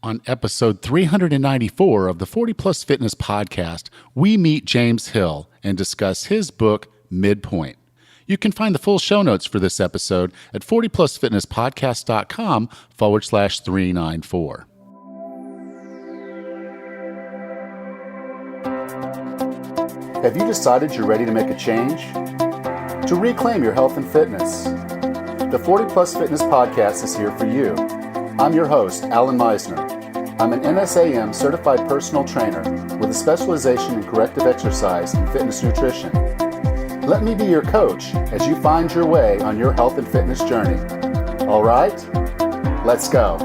On episode 394 of the 40 Plus Fitness podcast, we meet James Hill and discuss his book, Midpoint. You can find the full show notes for this episode at 40plusfitnesspodcast.com/394. Have you decided you're ready to make a change? To reclaim your health and fitness? The 40 Plus Fitness podcast is here for you. I'm your host, Alan Meisner. I'm an NSAM certified personal trainer with a specialization in corrective exercise and fitness nutrition. Let me be your coach as you find your way on your health and fitness journey. All right, let's go.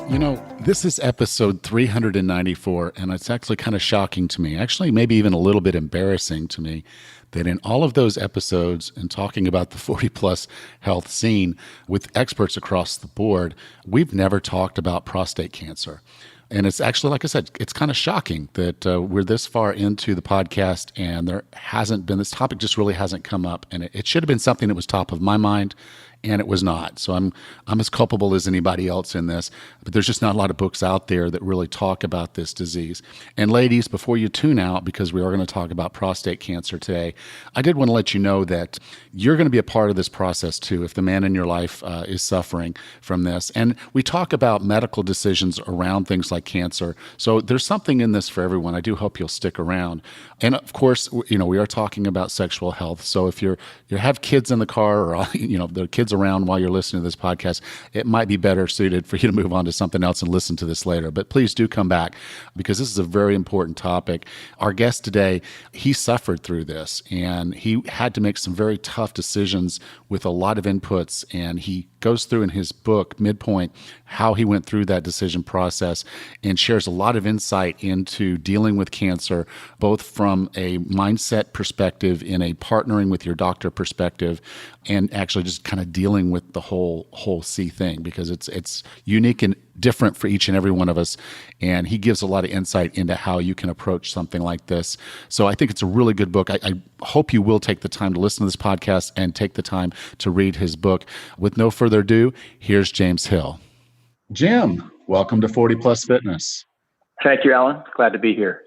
You know, this is episode 394, and it's actually kind of shocking to me, actually maybe even a little bit embarrassing to me, that in all of those episodes and talking about the 40 plus health scene with experts across the board, we've never talked about prostate cancer. And it's actually, like I said, it's kind of shocking that we're this far into the podcast and there hasn't been, this topic just really hasn't come up. And it should have been something that was top of my mind, and it was not. So I'm as culpable as anybody else in this, but there's just not a lot of books out there that really talk about this disease. And ladies, before you tune out, because we are going to talk about prostate cancer today, I did want to let you know that you're going to be a part of this process too, if the man in your life is suffering from this. And we talk about medical decisions around things like cancer. So there's something in this for everyone. I do hope you'll stick around. And of course, you know, we are talking about sexual health. So if you have kids in the car, or you know, there are kids around while you're listening to this podcast, it might be better suited for you to move on to something else and listen to this later. But please do come back, because this is a very important topic. Our guest today, he suffered through this, and he had to make some very tough decisions with a lot of inputs. And he goes through in his book, Midpoint, how he went through that decision process and shares a lot of insight into dealing with cancer, both from a mindset perspective, in a partnering with your doctor perspective, and actually just kind of dealing with the whole C thing, because it's unique and different for each and every one of us. And he gives a lot of insight into how you can approach something like this. So I think it's a really good book. I hope you will take the time to listen to this podcast and take the time to read his book. With no further ado, here's James Hill. Jim, welcome to 40 Plus Fitness. Thank you, Alan. Glad to be here.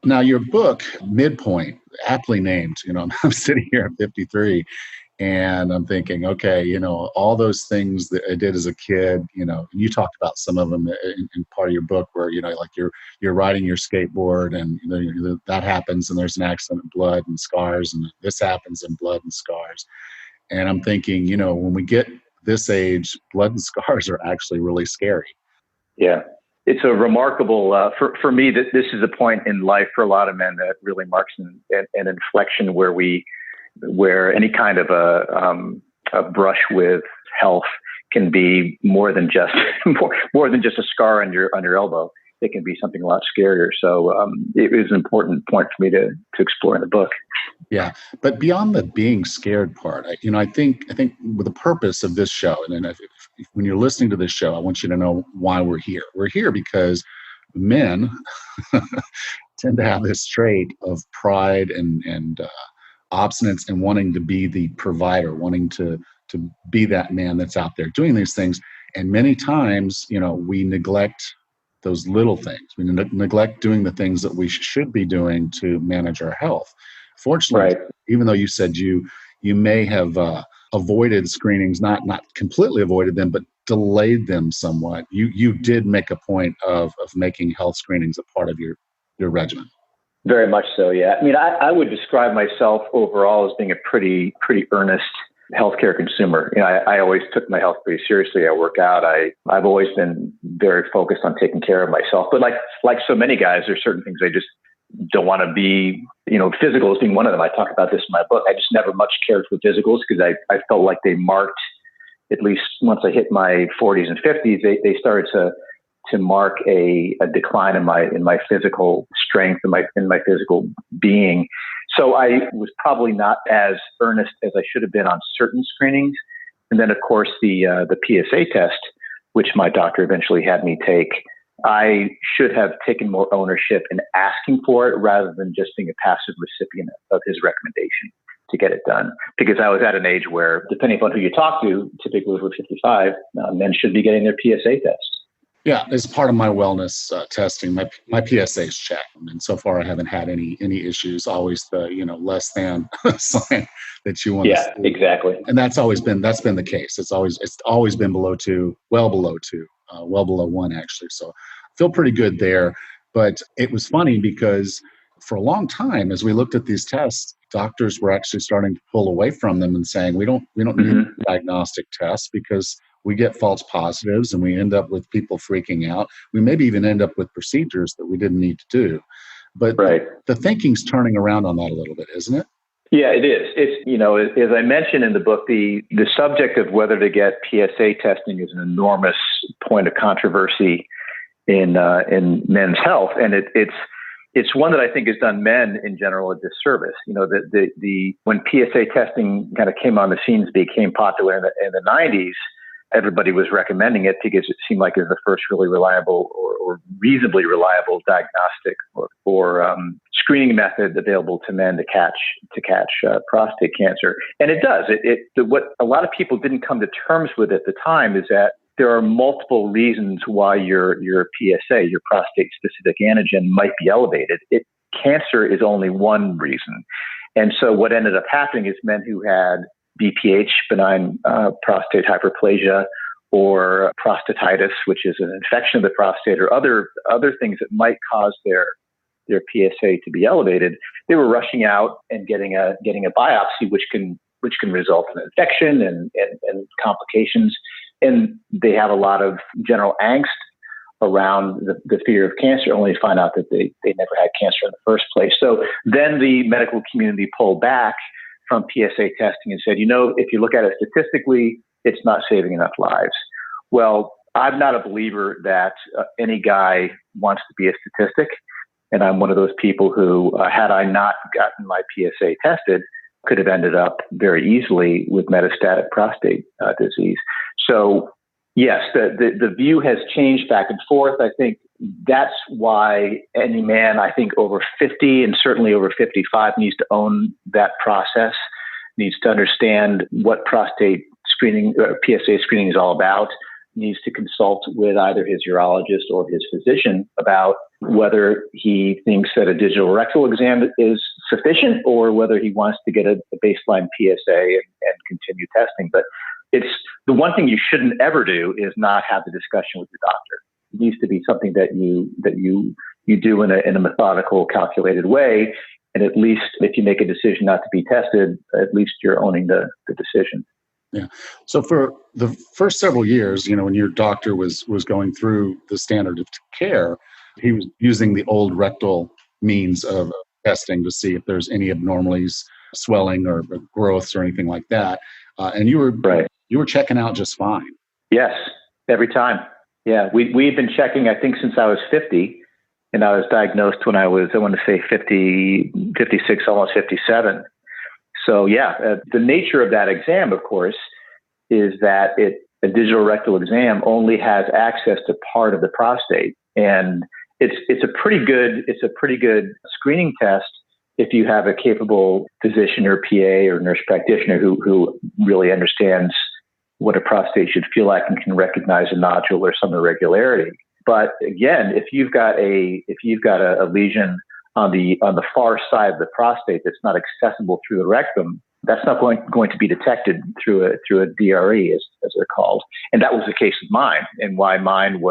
Now, your book, Midpoint, aptly named, you know, I'm sitting here at 53 and I'm thinking, okay, you know, all those things that I did as a kid, you know, you talked about some of them in part of your book where, you know, like you're riding your skateboard and you know, that happens and there's an accident and blood and scars, and this happens and blood and scars. And I'm thinking, you know, when we get this age, blood and scars are actually really scary. Yeah. It's a remarkable, for me, that this is a point in life for a lot of men that really marks an inflection where any kind of a brush with health can be more than just more than just a scar on your elbow. It can be something a lot scarier. So it is an important point for me to explore in the book. Yeah, but beyond the being scared part, I think with the purpose of this show, and then if when you're listening to this show, I want you to know why we're here. We're here because men tend to have this trait of pride and obstinance and wanting to be the provider, wanting to be that man that's out there doing these things. And many times, you know, we neglect those little things. We neglect doing the things that we should be doing to manage our health. Fortunately, right. Even though you said you may have avoided screenings, not completely avoided them, but delayed them somewhat, you did make a point of making health screenings a part of your regimen. Very much so, yeah. I mean, I would describe myself overall as being a pretty earnest healthcare consumer. You know, I always took my health pretty seriously. I work out. I've always been very focused on taking care of myself. But like so many guys, there's certain things I just don't want to be, you know, physicals being one of them. I talk about this in my book. I just never much cared for physicals because I felt like they marked, at least once I hit my 40s and 50s, they started to mark a decline in my physical strength and in my physical being. So I was probably not as earnest as I should have been on certain screenings. And then, of course, the PSA test, which my doctor eventually had me take, I should have taken more ownership in asking for it rather than just being a passive recipient of his recommendation to get it done. Because I was at an age where, depending upon who you talk to, typically over 55, men should be getting their PSA test. Yeah, as part of my wellness testing, my PSA is checked, and so far I haven't had any issues. Always the less than sign that you want to Yeah, see, exactly. and that's been the case. It's always been below 2, well below 2, well below 1 actually. So I feel pretty good there. But it was funny because for a long time, as we looked at these tests, doctors were actually starting to pull away from them and saying we don't need Hmm. diagnostic tests because we get false positives and we end up with people freaking out. We maybe even end up with procedures that we didn't need to do. But Right. the thinking's turning around on that a little bit, isn't it? Yeah, it is. It's, as I mentioned in the book, the subject of whether to get PSA testing is an enormous point of controversy in men's health, and it's one that I think has done men in general a disservice. The when PSA testing kind of came on the scenes, became popular in the 90s. Everybody was recommending it because it seemed like it was the first really reliable or reasonably reliable diagnostic or screening method available to men to catch prostate cancer. And it does. What a lot of people didn't come to terms with at the time is that there are multiple reasons why your PSA, your prostate specific antigen, might be elevated. Cancer is only one reason. And so what ended up happening is men who had BPH, benign prostate hyperplasia, or prostatitis, which is an infection of the prostate, or other things that might cause their PSA to be elevated, they were rushing out and getting a biopsy, which can result in infection and complications. And they have a lot of general angst around the fear of cancer, only to find out that they never had cancer in the first place. So then the medical community pulled back from PSA testing and said, if you look at it statistically, it's not saving enough lives. Well, I'm not a believer that any guy wants to be a statistic. And I'm one of those people who, had I not gotten my PSA tested, could have ended up very easily with metastatic prostate disease. So yes, the view has changed back and forth. I think that's why any man, I think over 50 and certainly over 55 needs to own that process, needs to understand what prostate screening, PSA screening is all about, needs to consult with either his urologist or his physician about whether he thinks that a digital rectal exam is sufficient or whether he wants to get a baseline PSA and continue testing. But it's the one thing you shouldn't ever do is not have the discussion with your doctor. It needs to be something that you do in a methodical, calculated way. And at least if you make a decision not to be tested, at least you're owning the decision. Yeah. So for the first several years, when your doctor was going through the standard of care, he was using the old rectal means of testing to see if there's any abnormalities, swelling or growths or anything like that. And you were Right. You were checking out just fine. Yes, every time. Yeah, we've been checking, I think, since I was 50, and I was diagnosed when I want to say 56, almost 57. So yeah, the nature of that exam, of course, is that a digital rectal exam only has access to part of the prostate, and it's a pretty good screening test if you have a capable physician or PA or nurse practitioner who really understands what a prostate should feel like and can recognize a nodule or some irregularity. But again, if you've got a lesion on the far side of the prostate that's not accessible through the rectum, that's not going to be detected through a DRE, as they're called. And that was the case with mine, and why mine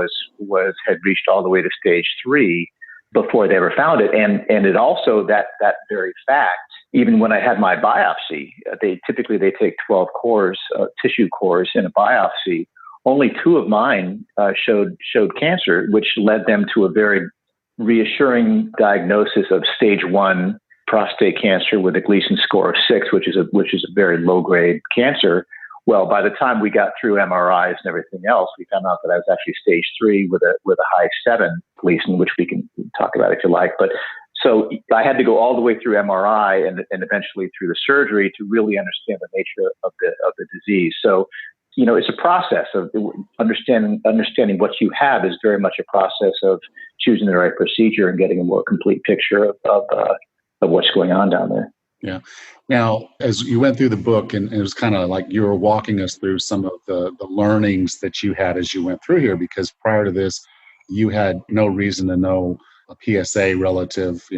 had reached all the way to stage 3 before they ever found it. And it also, that very fact, even when I had my biopsy, they take 12 cores, tissue cores in a biopsy. Only 2 of mine showed cancer, which led them to a very reassuring diagnosis of stage 1 prostate cancer with a Gleason score of 6, which is a very low grade cancer. Well, by the time we got through MRIs and everything else, we found out that I was actually stage 3 with a high 7 Gleason, which we can talk about if you like. But so I had to go all the way through MRI and eventually through the surgery to really understand the nature of the disease. So, it's a process of understanding what you have is very much a process of choosing the right procedure and getting a more complete picture of what's going on down there. Yeah. Now, as you went through the book, and it was kind of like you were walking us through some of the learnings that you had as you went through here, because prior to this, you had no reason to know a PSA relative,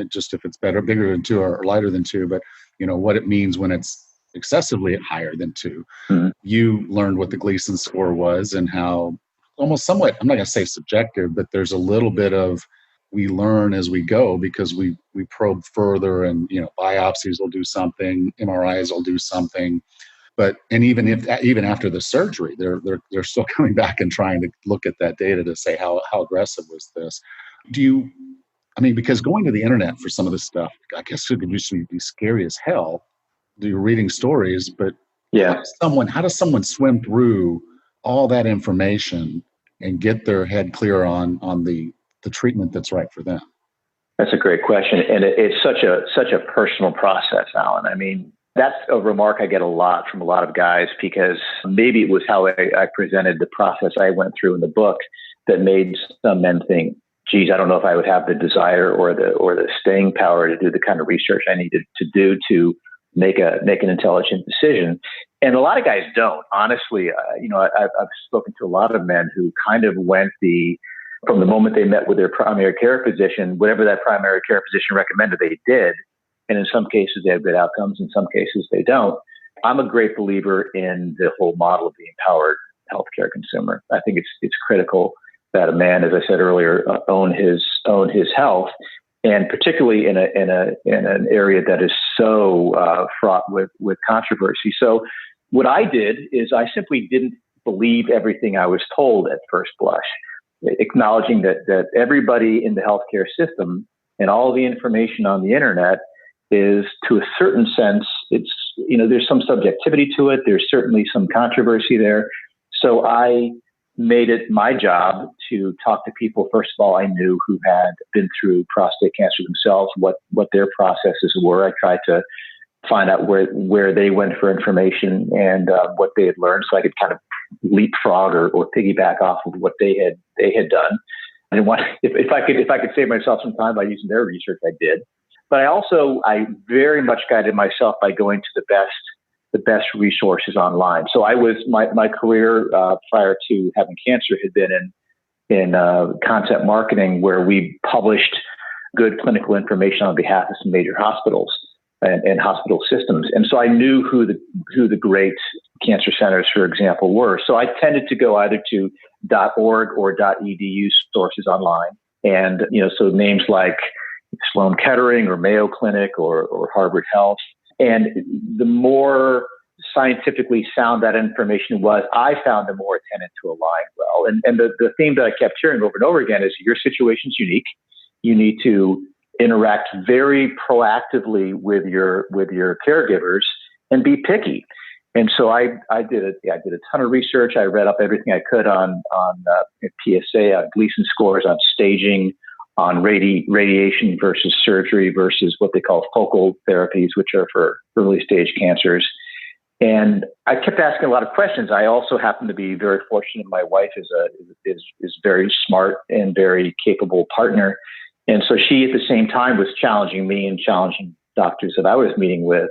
just if it's bigger than two or lighter than two, but, what it means when it's excessively higher than two. Mhm. You learned what the Gleason score was and how almost somewhat, I'm not going to say subjective, but there's a little bit of we learn as we go because we probe further, and biopsies will do something, MRIs will do something, but and even after the surgery, they're still coming back and trying to look at that data to say how aggressive was this. Do you? I mean, because going to the internet for some of this stuff, I guess it could usually be scary as hell. You're reading stories, but Yeah. how does someone swim through all that information and get their head clear on the treatment that's right for them? That's a great question, and it's such a personal process, Alan. I mean, that's a remark I get a lot from a lot of guys because maybe it was how I presented the process I went through in the book that made some men think, "Geez, I don't know if I would have the desire or the staying power to do the kind of research I needed to do to make an intelligent decision." And a lot of guys don't. Honestly, I've spoken to a lot of men who kind of went from the moment they met with their primary care physician, whatever that primary care physician recommended, they did. And in some cases, they have good outcomes. In some cases, they don't. I'm a great believer in the whole model of the empowered healthcare consumer. I think it's critical that a man, as I said earlier, own his health, and particularly in an area that is so fraught with controversy. So what I did is I simply didn't believe everything I was told at first blush, acknowledging that everybody in the healthcare system and all the information on the internet is, to a certain sense, there's some subjectivity to it. There's certainly some controversy there. So I made it my job to talk to people, first of all, I knew who had been through prostate cancer themselves, what their processes were. I tried to find out where they went for information and what they had learned, so I could kind of leapfrog or piggyback off of what they had done. And if I could save myself some time by using their research, I did. But I very much guided myself by going to the best resources online. So my career prior to having cancer had been in content marketing, where we published good clinical information on behalf of some major hospitals and hospital systems. And so I knew who the great cancer centers, for example, were. So I tended to go either to .org or .edu sources online. And, so names like Sloan Kettering or Mayo Clinic or Harvard Health. And the more scientifically sound that information was, I found the more it tended to align well. And the theme that I kept hearing over and over again is your situation's unique. You need to interact very proactively with your caregivers and be picky. And so I did a ton of research. I read up everything I could on PSA, on Gleason scores, on staging, on radiation versus surgery versus what they call focal therapies, which are for early stage cancers. And I kept asking a lot of questions. I also happen to be very fortunate. My wife is very smart and very capable partner. And so she, at the same time, was challenging me and challenging doctors that I was meeting with.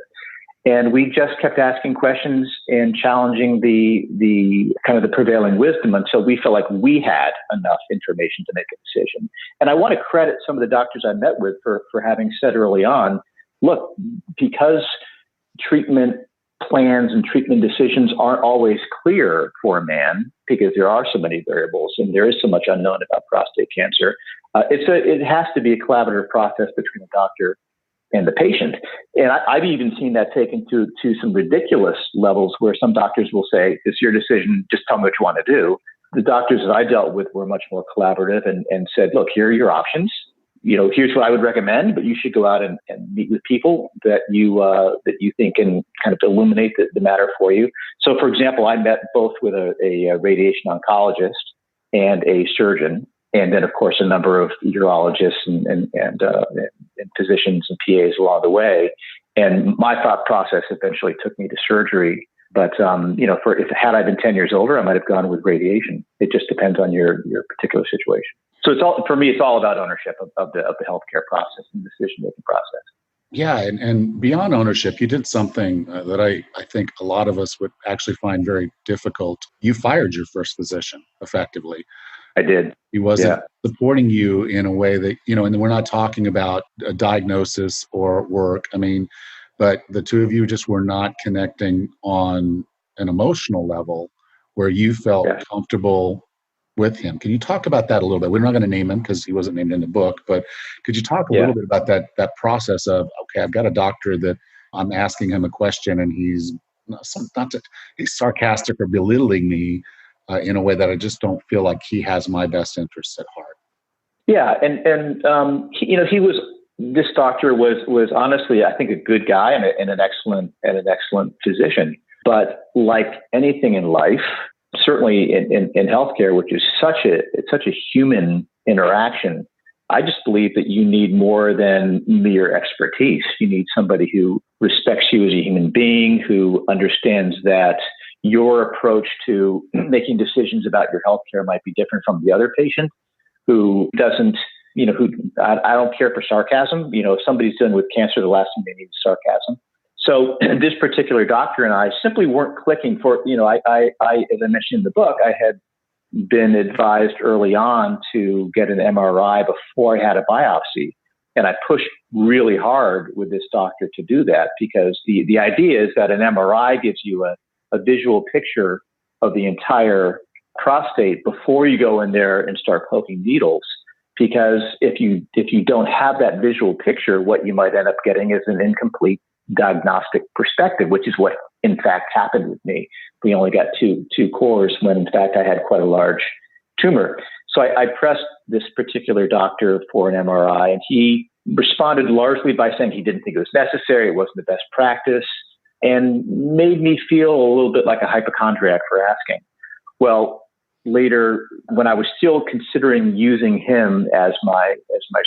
And we just kept asking questions and challenging the kind of the prevailing wisdom until we felt like we had enough information to make a decision. And I want to credit some of the doctors I met with for having said early on, look, because treatment plans and treatment decisions aren't always clear for a man, because there are so many variables and there is so much unknown about prostate cancer. It has to be a collaborative process between the doctor and the patient. And I've even seen that taken to some ridiculous levels where some doctors will say, it's your decision, just tell me what you want to do. The doctors that I dealt with were much more collaborative and said, look, here are your options. Here's what I would recommend, but you should go out and meet with people that you think can kind of illuminate the matter for you. So, for example, I met both with a radiation oncologist and a surgeon, and then, of course, a number of urologists and physicians and PAs along the way. And my thought process eventually took me to surgery. But had I been 10 years older, I might have gone with radiation. It just depends on your particular situation. So it's all about ownership of the healthcare process and decision making process. Yeah, and beyond ownership, you did something that I think a lot of us would actually find very difficult. You fired your first physician effectively. I did. He wasn't Yeah. supporting you in a way that, and we're not talking about a diagnosis or work. I mean, but the two of you just were not connecting on an emotional level where you felt Yeah. comfortable with him. Can you talk about that a little bit? We're not going to name him because he wasn't named in the book, but could you talk a Yeah. little bit about that process of, okay, I've got a doctor that I'm asking him a question and he's he's sarcastic or belittling me in a way that I just don't feel like he has my best interests at heart. Yeah. He was, this doctor was honestly, I think, a good guy and an excellent physician. But like anything in life, certainly in healthcare, which is such a human interaction, I just believe that you need more than mere expertise. You need somebody who respects you as a human being, who understands that your approach to making decisions about your healthcare might be different from the other patient, who doesn't, I don't care for sarcasm. If somebody's dealing with cancer, the last thing they need is sarcasm. So this particular doctor and I simply weren't clicking for, I as I mentioned in the book, I had been advised early on to get an MRI before I had a biopsy. And I pushed really hard with this doctor to do that because the idea is that an MRI gives you a visual picture of the entire prostate before you go in there and start poking needles. Because if you don't have that visual picture, what you might end up getting is an incomplete diagnostic perspective, which is what in fact happened with me. We only got two cores when in fact I had quite a large tumor. So I pressed this particular doctor for an MRI, and he responded largely by saying he didn't think it was necessary, it wasn't the best practice, and made me feel a little bit like a hypochondriac for asking. Well, later, when I was still considering using him as my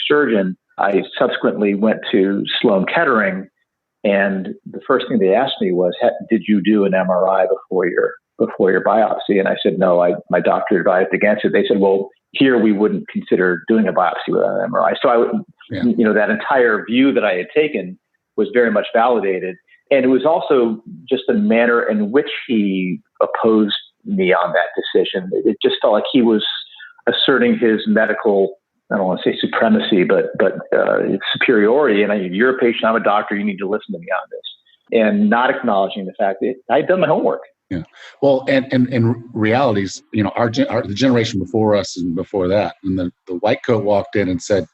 surgeon, I subsequently went to Sloan Kettering, and the first thing they asked me was, "Did you do an MRI before your biopsy?" And I said, "No, my doctor advised against it." They said, "Well, here we wouldn't consider doing a biopsy without an MRI." So that entire view that I had taken was very much validated, and it was also just the manner in which he opposed me on that decision. It just felt like he was asserting his medical, I don't want to say supremacy, but superiority. And you're a patient, I'm a doctor, you need to listen to me on this. And not acknowledging the fact that I had done my homework. Yeah. Well, and realities, the generation before us and before that, and the white coat walked in and said,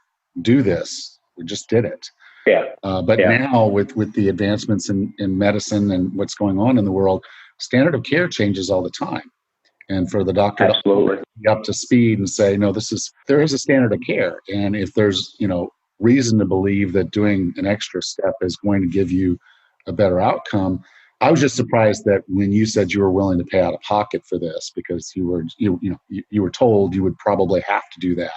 "Do this." We just did it. Yeah. But now with the advancements in medicine and what's going on in the world, standard of care changes all the time. And for the doctor Absolutely. to be up to speed and say, no, there is a standard of care. And if there's, reason to believe that doing an extra step is going to give you a better outcome. I was just surprised that when you said you were willing to pay out of pocket for this because you were told you would probably have to do that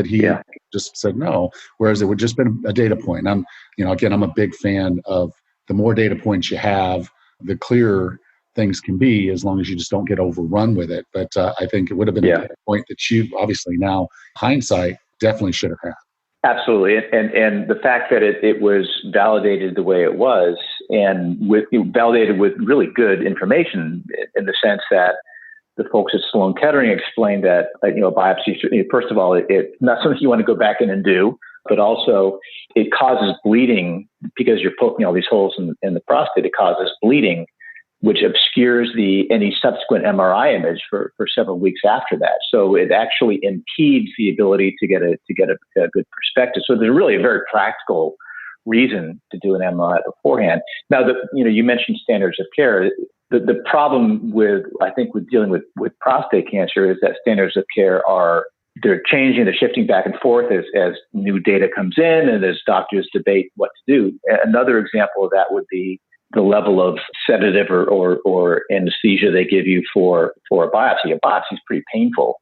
he just said no, whereas it would just been a data point. I'm a big fan of the more data points you have, the clearer things can be, as long as you just don't get overrun with it. But I think it would have been a point that you obviously now, hindsight, definitely should have had. Absolutely. And the fact that it was validated the way it was, and validated with really good information in the sense that the folks at Sloan Kettering explained that, biopsy, first of all, it's not something you want to go back in and do, but also it causes bleeding because you're poking all these holes in the prostate. It causes bleeding, which obscures any subsequent MRI image for several weeks after that. So it actually impedes the ability to get a good perspective. So there's really a very practical reason to do an MRI beforehand. Now, you mentioned standards of care. The problem with dealing with prostate cancer is that standards of care they're changing, they're shifting back and forth as new data comes in and as doctors debate what to do. Another example of that would be the level of sedative or anesthesia they give you for a biopsy. A biopsy is pretty painful.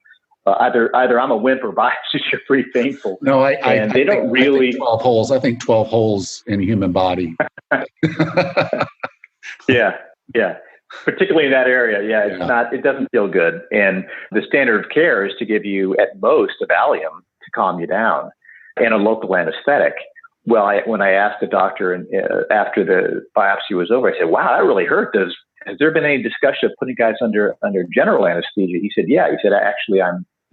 Either I'm a wimp or biopsies are pretty painful. No, I don't really. I think 12 holes. I think 12 holes in a human body. Yeah. Particularly in that area. It's not. It doesn't feel good. And the standard of care is to give you at most a Valium to calm you down and a local anesthetic. Well, when I asked the doctor after the biopsy was over, I said, "Wow, that really hurt. Has there been any discussion of putting guys under general anesthesia?" He said, "Yeah." He said, "Actually,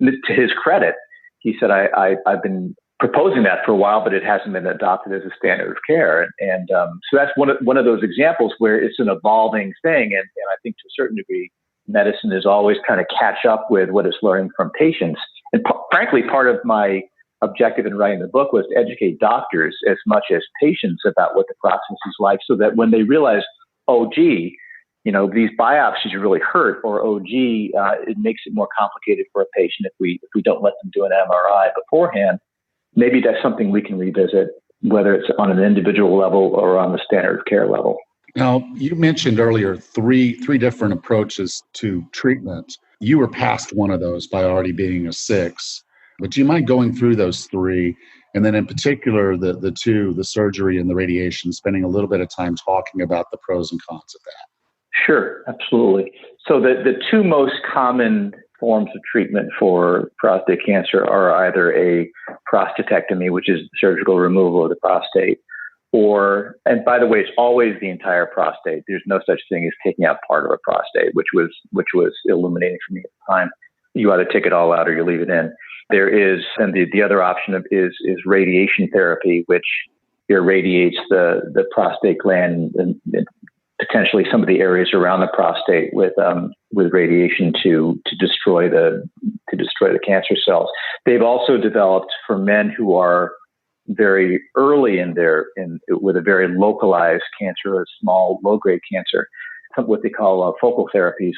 to his credit, he said I've been proposing that for a while, but it hasn't been adopted as a standard of care." And so that's one of those examples where it's an evolving thing, and I think to a certain degree, medicine is always kind of catch up with what it's learning from patients. And frankly, part of my objective in writing the book was to educate doctors as much as patients about what the process is like, so that when they realize, oh, gee, these biopsies really hurt, or, oh, gee, it makes it more complicated for a patient if we don't let them do an MRI beforehand, maybe that's something we can revisit, whether it's on an individual level or on the standard of care level. Now, you mentioned earlier three different approaches to treatment. You were past one of those by already being a 6. But do you mind going through those 3? And then in particular, the 2, the surgery and the radiation, spending a little bit of time talking about the pros and cons of that. Sure, absolutely. So the 2 most common forms of treatment for prostate cancer are either a prostatectomy, which is surgical removal of the prostate, and by the way, it's always the entire prostate. There's no such thing as taking out part of a prostate, which was illuminating for me at the time. You either take it all out or you leave it in. There is, and the other option is radiation therapy, which irradiates the prostate gland and potentially some of the areas around the prostate with radiation to destroy the cancer cells. They've also developed for men who are very early with a very localized cancer, a small low-grade cancer, what they call focal therapies,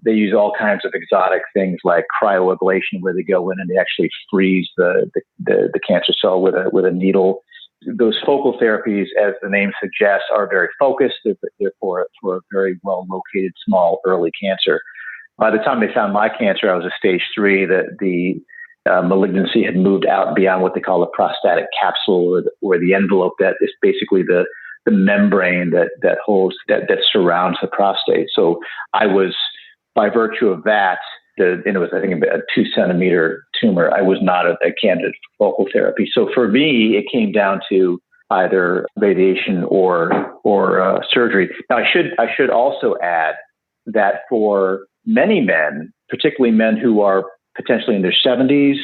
they use all kinds of exotic things like cryoablation, where they go in and they actually freeze the cancer cell with a needle. Those focal therapies, as the name suggests, are very focused. They're for a very well-located, small, early cancer. By the time they found my cancer, I was a stage 3. The malignancy had moved out beyond what they call a prostatic capsule, or the envelope that is basically the membrane that surrounds the prostate. So I was, by virtue of that, and it was, I think, a 2-centimeter tumor, I was not a candidate for focal therapy. So for me, it came down to either radiation or surgery. Now, I should also add that for many men, particularly men who are potentially in their 70s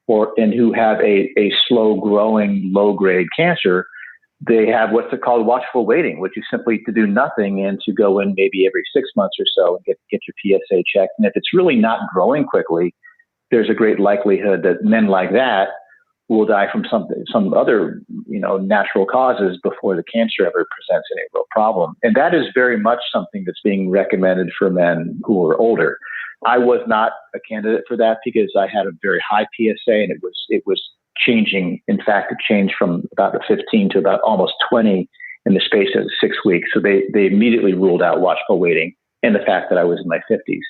and who have a slow-growing, low-grade cancer, they have what's called watchful waiting, which is simply to do nothing and to go in maybe every 6 months or so and get your PSA checked. And if it's really not growing quickly, there's a great likelihood that men like that will die from some other natural causes before the cancer ever presents any real problem. And that is very much something that's being recommended for men who are older. I was not a candidate for that because I had a very high PSA, and it was changing. In fact, it changed from about a 15 to about almost 20 in the space of 6 weeks. So they immediately ruled out watchful waiting and the fact that I was in my 50s.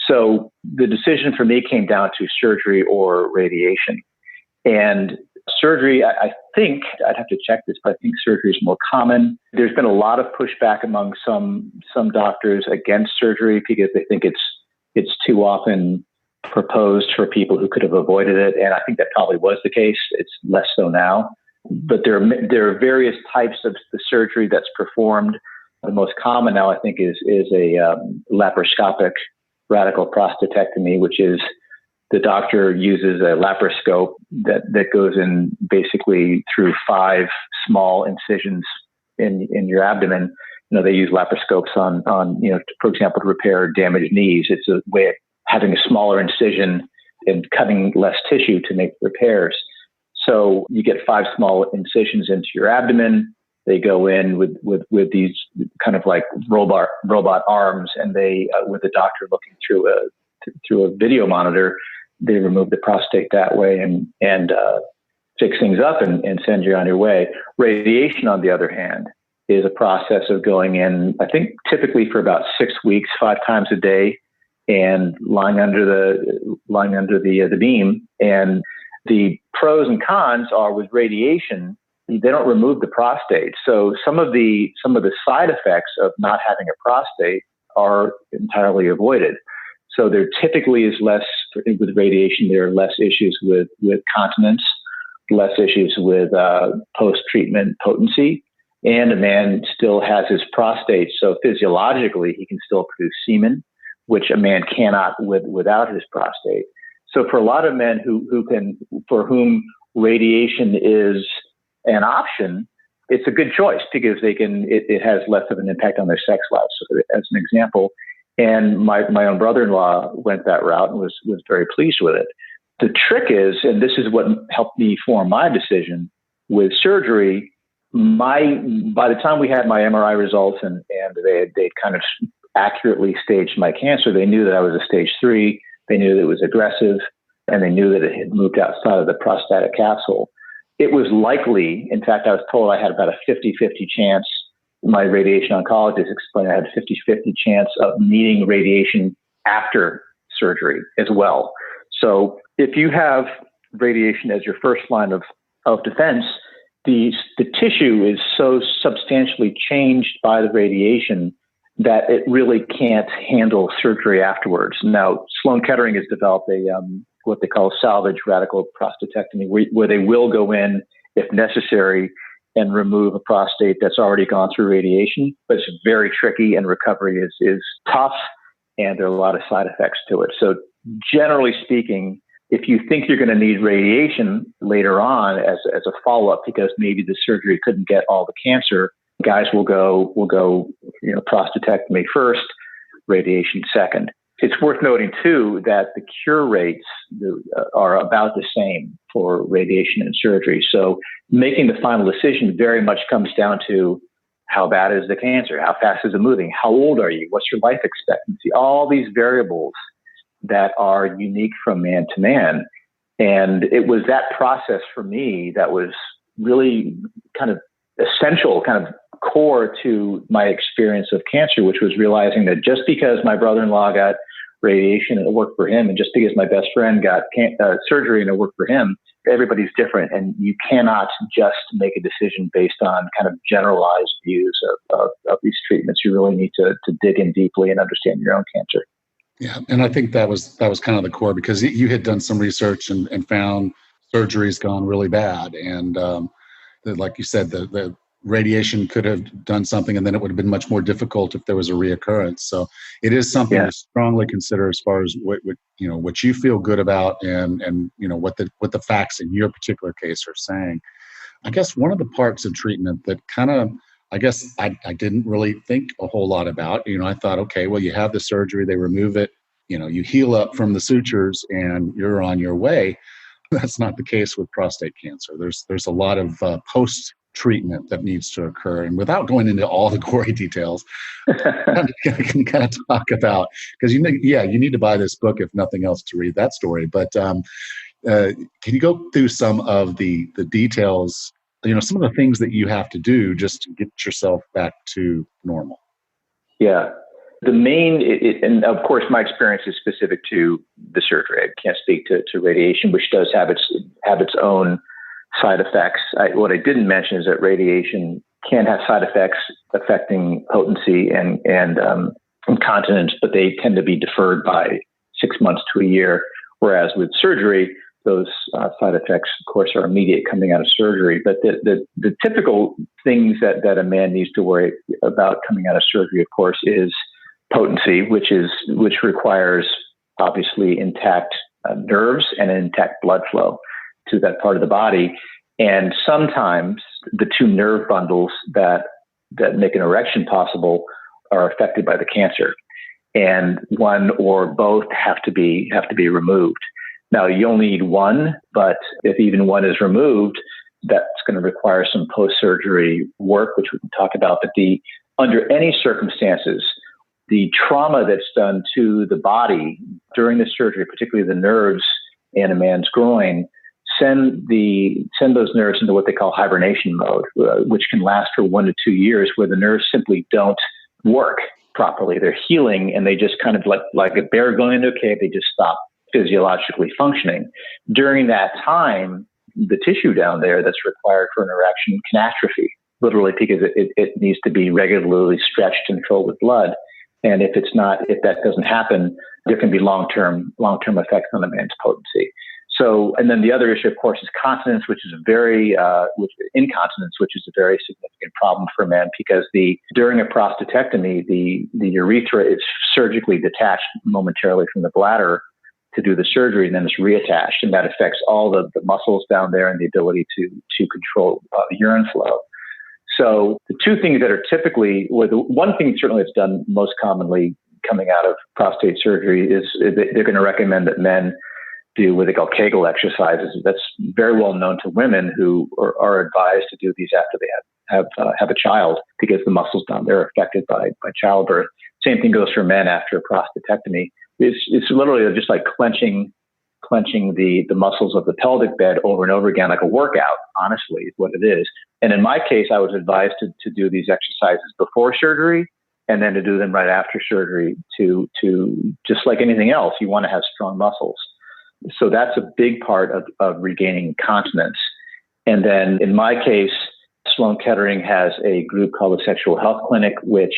So the decision for me came down to surgery or radiation. And surgery, I think, I'd have to check this, but I think surgery is more common. There's been a lot of pushback among some doctors against surgery because they think it's too often proposed for people who could have avoided it. And I think that probably was the case. It's less so now. But there are various types of the surgery that's performed. The most common now, I think, is a laparoscopic radical prostatectomy, which is the doctor uses a laparoscope that goes in basically through 5 small incisions in your abdomen. They use laparoscopes on for example, to repair damaged knees. It's a way of having a smaller incision and cutting less tissue to make repairs. So you get 5 small incisions into your abdomen. They go in with these kind of like robot arms, and they, with the doctor looking through a video monitor, they remove the prostate that way and fix things up and send you on your way. Radiation, on the other hand, is a process of going in, I think, typically for about 6 weeks, 5 times a day, and lying under the beam. And the pros and cons are with radiation, they don't remove the prostate. So some of the side effects of not having a prostate are entirely avoided. So there typically is less, with radiation, there are less issues with continence less issues with post-treatment potency, and a man still has his prostate. So physiologically, he can still produce semen, which a man cannot without his prostate. So for a lot of men for whom radiation is an option, it's a good choice because it has less of an impact on their sex lives. So as an example, and my own brother-in-law went that route and was very pleased with it. The trick is, and this is what helped me form my decision with surgery, by the time we had my MRI results and they kind of accurately staged my cancer, they knew that I was a stage 3. They knew that it was aggressive, and they knew that it had moved outside of the prostatic capsule. It was likely, in fact, I was told I had about a 50-50 chance. My radiation oncologist explained I had a 50-50 chance of needing radiation after surgery as well. So if you have radiation as your first line of defense, the tissue is so substantially changed by the radiation that it really can't handle surgery afterwards. Now, Sloan Kettering has developed what they call salvage radical prostatectomy, where they will go in, if necessary, and remove a prostate that's already gone through radiation. But it's very tricky, and recovery is tough, and there are a lot of side effects to it. So generally speaking, if you think you're going to need radiation later on as a follow-up because maybe the surgery couldn't get all the cancer, guys will go prostatectomy first, radiation second. It's worth noting, too, that the cure rates are about the same for radiation and surgery. So making the final decision very much comes down to how bad is the cancer? How fast is it moving? How old are you? What's your life expectancy? All these variables that are unique from man to man. And it was that process for me that was really kind of essential, kind of core to my experience of cancer, which was realizing that just because my brother-in-law got radiation and it worked for him, and just because my best friend got surgery and it worked for him, everybody's different. And you cannot just make a decision based on kind of generalized views of these treatments. You really need to dig in deeply and understand your own cancer. Yeah, and I think that was kind of the core, because you had done some research and found surgery's gone really bad, and like you said, the radiation could have done something, and then it would have been much more difficult if there was a reoccurrence. So it is something to strongly consider as far as what you feel good about, and what the facts in your particular case are saying. I guess one of the parts of treatment that kind of, I guess I didn't really think a whole lot about. I thought, okay, well, you have the surgery, they remove it, you heal up from the sutures and you're on your way. That's not the case with prostate cancer. There's a lot of post-treatment that needs to occur. And without going into all the gory details, I can kind of talk about, because you need to buy this book, if nothing else, to read that story. But can you go through some of the details, some of the things that you have to do just to get yourself back to normal? Yeah. The main, and of course, my experience is specific to the surgery. I can't speak to radiation, which does have its own side effects. What I didn't mention is that radiation can have side effects affecting potency and incontinence, but they tend to be deferred by 6 months to a year. Whereas with surgery, those side effects, of course, are immediate coming out of surgery. But the typical things that a man needs to worry about coming out of surgery, of course, is potency, which requires obviously intact nerves and intact blood flow to that part of the body. And sometimes the two nerve bundles that make an erection possible are affected by the cancer, and one or both have to be removed. Now, you only need one, but if even one is removed, that's going to require some post-surgery work, which we can talk about. But under any circumstances, the trauma that's done to the body during the surgery, particularly the nerves in a man's groin, send those nerves into what they call hibernation mode, which can last for 1 to 2 years, where the nerves simply don't work properly. They're healing, and they just kind of like a bear going into a cave, they just stop physiologically functioning. During that time, the tissue down there that's required for an erection can atrophy, literally, because it needs to be regularly stretched and filled with blood. And if that doesn't happen, there can be long-term effects on a man's potency. So, and then the other issue, of course, is continence, which is incontinence, which is a very significant problem for men because during a prostatectomy, the urethra is surgically detached momentarily from the bladder to do the surgery, and then it's reattached, and that affects all the muscles down there and the ability to control the urine flow. So the two things that are typically, or the one thing certainly that's done most commonly coming out of prostate surgery is they're going to recommend that men do what they call Kegel exercises. That's very well known to women who are advised to do these after they have a child because the muscles down there are affected by childbirth. Same thing goes for men after a prostatectomy. It's literally just like clenching the muscles of the pelvic bed over and over again, like a workout, honestly, is what it is. And in my case, I was advised to do these exercises before surgery and then to do them right after surgery to just like anything else, you want to have strong muscles. So that's a big part of regaining continence. And then in my case, Sloan Kettering has a group called the Sexual Health Clinic, which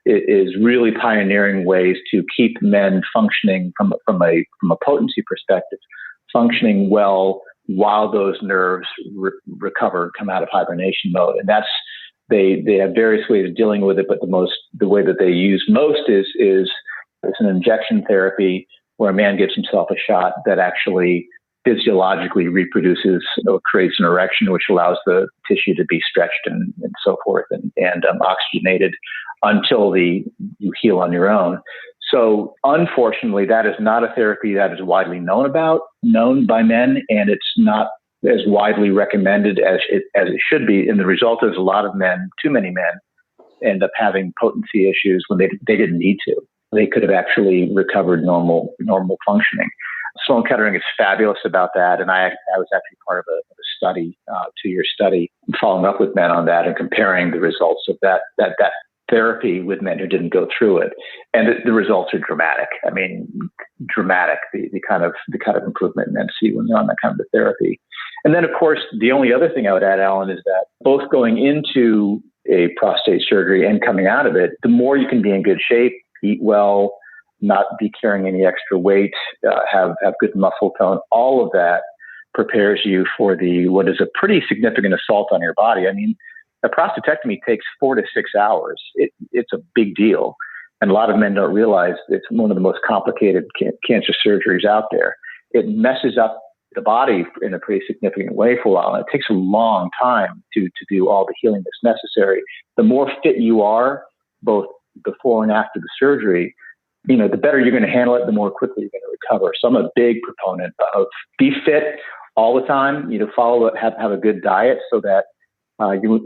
is really pioneering ways to keep men functioning from a potency perspective, functioning well while those nerves recover, come out of hibernation mode. And they have various ways of dealing with it, but the way that they use most is an injection therapy where a man gives himself a shot that actually physiologically reproduces or creates an erection, which allows the tissue to be stretched and so forth and oxygenated until you heal on your own. So unfortunately, that is not a therapy that is widely known by men, and it's not as widely recommended as it should be. And the result is a lot of men, too many men, end up having potency issues when they didn't need to. They could have actually recovered normal functioning. Sloan Kettering is fabulous about that, and I was actually part of a study, 2-year study, following up with men on that and comparing the results of that therapy with men who didn't go through it, and the results are dramatic. I mean, dramatic. The kind of improvement men see when they're on that kind of therapy. And then, of course, the only other thing I would add, Alan, is that both going into a prostate surgery and coming out of it, the more you can be in good shape, eat well, not be carrying any extra weight, have good muscle tone, all of that prepares you for what is a pretty significant assault on your body. I mean, a prostatectomy takes 4 to 6 hours. It's a big deal. And a lot of men don't realize it's one of the most complicated cancer surgeries out there. It messes up the body in a pretty significant way for a while. And it takes a long time to do all the healing that's necessary. The more fit you are, both before and after the surgery, the better you're going to handle it, the more quickly you're going to recover. So I'm a big proponent of be fit all the time, have a good diet so that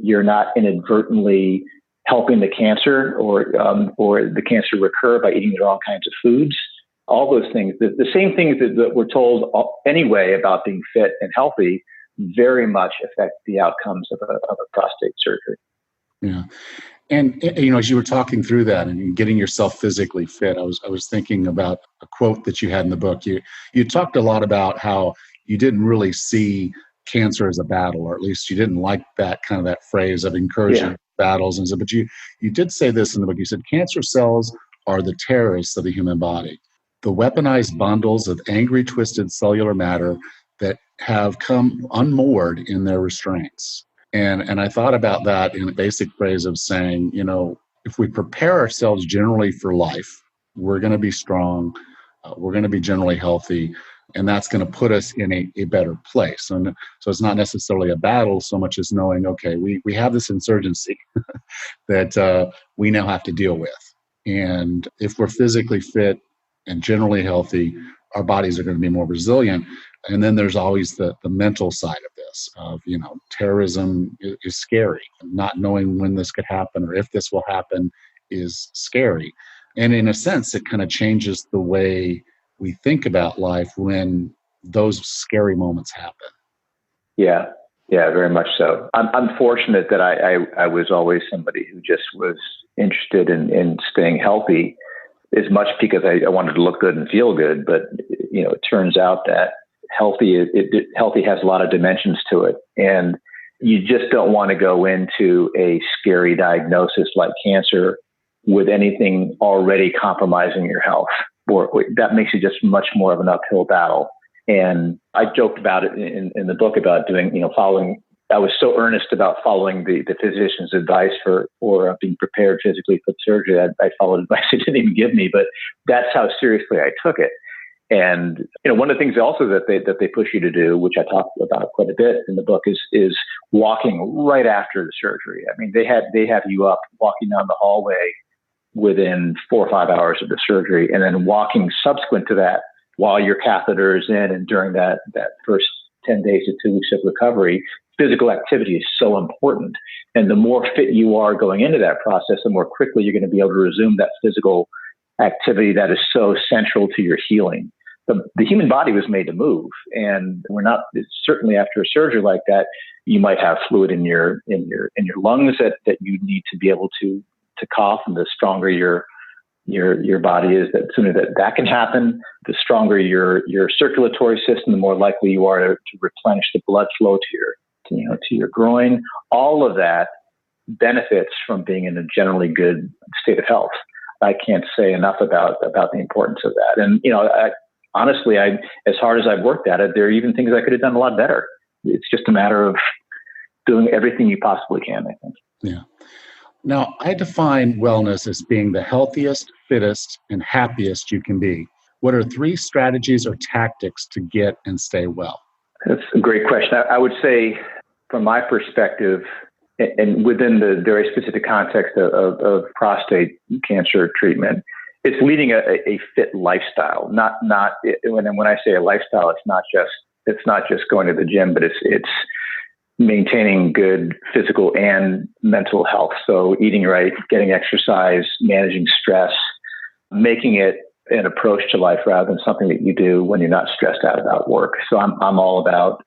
you're not inadvertently helping the cancer or the cancer recur by eating the wrong kinds of foods. All those things, the same things that we're told anyway about being fit and healthy, very much affect the outcomes of a prostate surgery. Yeah. And, as you were talking through that and getting yourself physically fit, I was thinking about a quote that you had in the book. You talked a lot about how you didn't really see cancer as a battle, or at least you didn't like that phrase of encouraging battles. And so, but you did say this in the book. You said, cancer cells are the terrorists of the human body, the weaponized bundles of angry, twisted cellular matter that have come unmoored in their restraints. And I thought about that in the basic phrase of saying, if we prepare ourselves generally for life, we're going to be strong, we're going to be generally healthy, and that's going to put us in a better place. And so it's not necessarily a battle so much as knowing, okay, we have this insurgency that we now have to deal with. And if we're physically fit and generally healthy, our bodies are going to be more resilient. And then there's always the mental side of this, of, terrorism is scary. Not knowing when this could happen or if this will happen is scary. And in a sense, it kind of changes the way we think about life when those scary moments happen. Yeah, very much so. I'm fortunate that I was always somebody who just was interested in staying healthy, as much because I wanted to look good and feel good. But, it turns out that healthy has a lot of dimensions to it. And you just don't want to go into a scary diagnosis like cancer with anything already compromising your health. Or that makes it just much more of an uphill battle. And I joked about it in the book about doing, following. I was so earnest about following the physician's advice for being prepared physically for the surgery. I followed advice they didn't even give me, but that's how seriously I took it. And one of the things also that they push you to do, which I talk about quite a bit in the book, is walking right after the surgery. I mean, they have you up walking down the hallway within 4 or 5 hours of the surgery, and then walking subsequent to that while your catheter is in and during that first 10 days to 2 weeks of recovery. Physical activity is so important. And the more fit you are going into that process, the more quickly you're going to be able to resume that physical activity that is so central to your healing. The human body was made to move, and certainly after a surgery like that, you might have fluid in your lungs that you need to be able to cough, and the stronger your body is, that sooner that can happen, the stronger your circulatory system, the more likely you are to replenish the blood flow to your groin. All of that benefits from being in a generally good state of health. I can't say enough about the importance of that. And honestly, as hard as I've worked at it, there are even things I could have done a lot better. It's just a matter of doing everything you possibly can, I think. Yeah. Now, I define wellness as being the healthiest, fittest, and happiest you can be. What are 3 strategies or tactics to get and stay well? That's a great question. I would say, from my perspective, and within the very specific context of prostate cancer treatment, it's leading a fit lifestyle. When I say a lifestyle, it's not just going to the gym, but it's maintaining good physical and mental health. So eating right, getting exercise, managing stress, making it an approach to life rather than something that you do when you're not stressed out about work. So I'm all about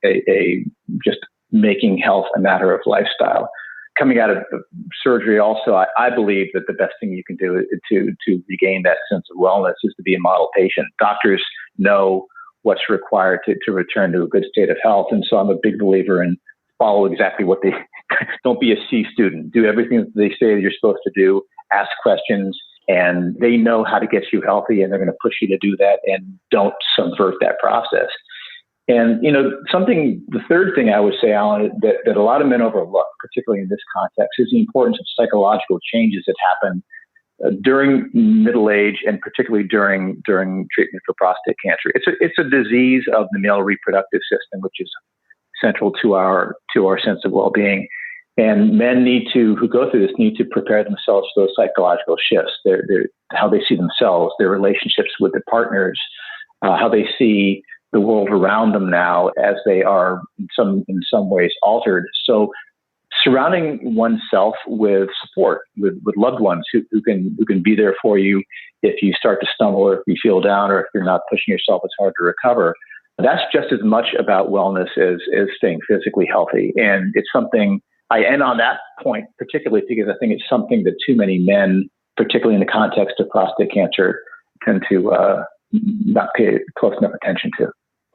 just making health a matter of lifestyle. Coming out of surgery also, I believe that the best thing you can do to regain that sense of wellness is to be a model patient. Doctors know what's required to return to a good state of health. And so I'm a big believer in follow exactly what they, don't be a C student, do everything that they say you're supposed to do, ask questions, and they know how to get you healthy, and they're going to push you to do that, and don't subvert that process. And, the third thing I would say, Alan, that a lot of men overlook, particularly in this context, is the importance of psychological changes that happen during middle age, and particularly during treatment for prostate cancer. It's a disease of the male reproductive system, which is central to our sense of well-being. And men who go through this need to prepare themselves for those psychological shifts. How they see themselves, their relationships with their partners, how they see the world around them now as they are in some ways altered. So surrounding oneself with support, with loved ones who can be there for you if you start to stumble, or if you feel down, or if you're not pushing yourself as hard to recover. That's just as much about wellness as staying physically healthy. And it's something I end on that point, particularly because I think it's something that too many men, particularly in the context of prostate cancer, tend to not pay close enough attention to.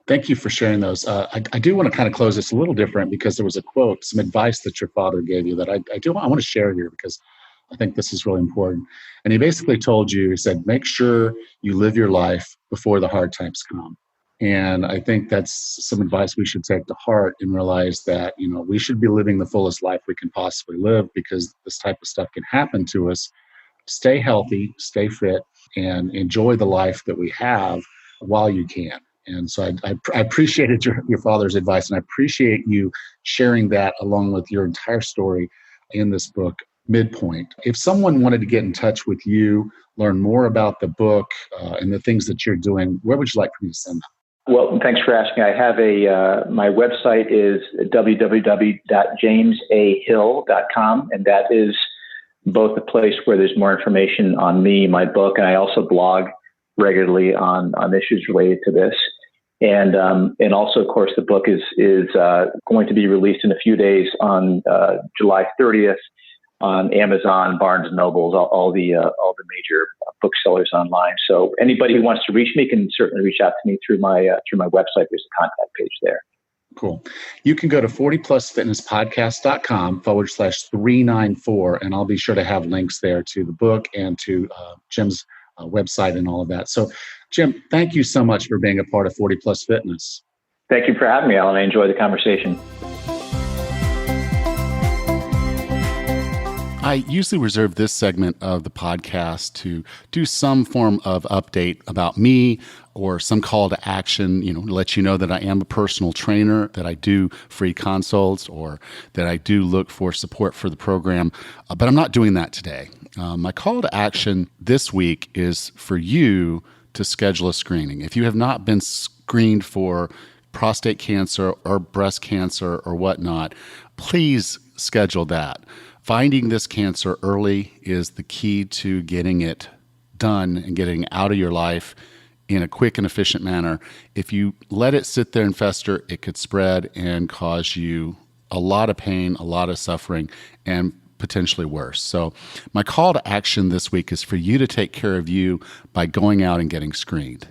Thank you for sharing those. I do want to kind of close this a little different, because there was a quote, some advice that your father gave you that I want to share here, because I think this is really important. And he basically told you, he said, make sure you live your life before the hard times come. And I think that's some advice we should take to heart and realize that, we should be living the fullest life we can possibly live, because this type of stuff can happen to us. Stay healthy, stay fit, and enjoy the life that we have while you can. And so I appreciated your father's advice, and I appreciate you sharing that along with your entire story in this book, Midpoint. If someone wanted to get in touch with you, learn more about the book and the things that you're doing, where would you like for me to send them? Well, thanks for asking. I have my website is www.jamesahill.com, and that is both a place where there's more information on me, my book, and I also blog regularly on issues related to this. And also, of course, the book is going to be released in a few days on July 30th on Amazon, Barnes and Nobles, all the major booksellers online. So anybody who wants to reach me can certainly reach out to me through my website. There's a contact page there. Cool. You can go to 40plusfitnesspodcast.com/394, and I'll be sure to have links there to the book and to Jim's website and all of that. So Jim, thank you so much for being a part of 40 Plus Fitness. Thank you for having me, Alan. I enjoyed the conversation. I usually reserve this segment of the podcast to do some form of update about me or some call to action, to let you know that I am a personal trainer, that I do free consults, or that I do look for support for the program. But I'm not doing that today. My call to action this week is for you to schedule a screening. If you have not been screened for prostate cancer or breast cancer or whatnot, please schedule that. Finding this cancer early is the key to getting it done and getting out of your life in a quick and efficient manner. If you let it sit there and fester, it could spread and cause you a lot of pain, a lot of suffering, and potentially worse. So my call to action this week is for you to take care of you by going out and getting screened.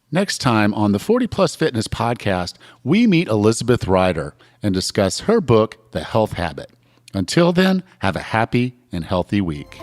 Next time on the 40 Plus Fitness podcast, we meet Elizabeth Ryder and discuss her book, The Health Habit. Until then, have a happy and healthy week.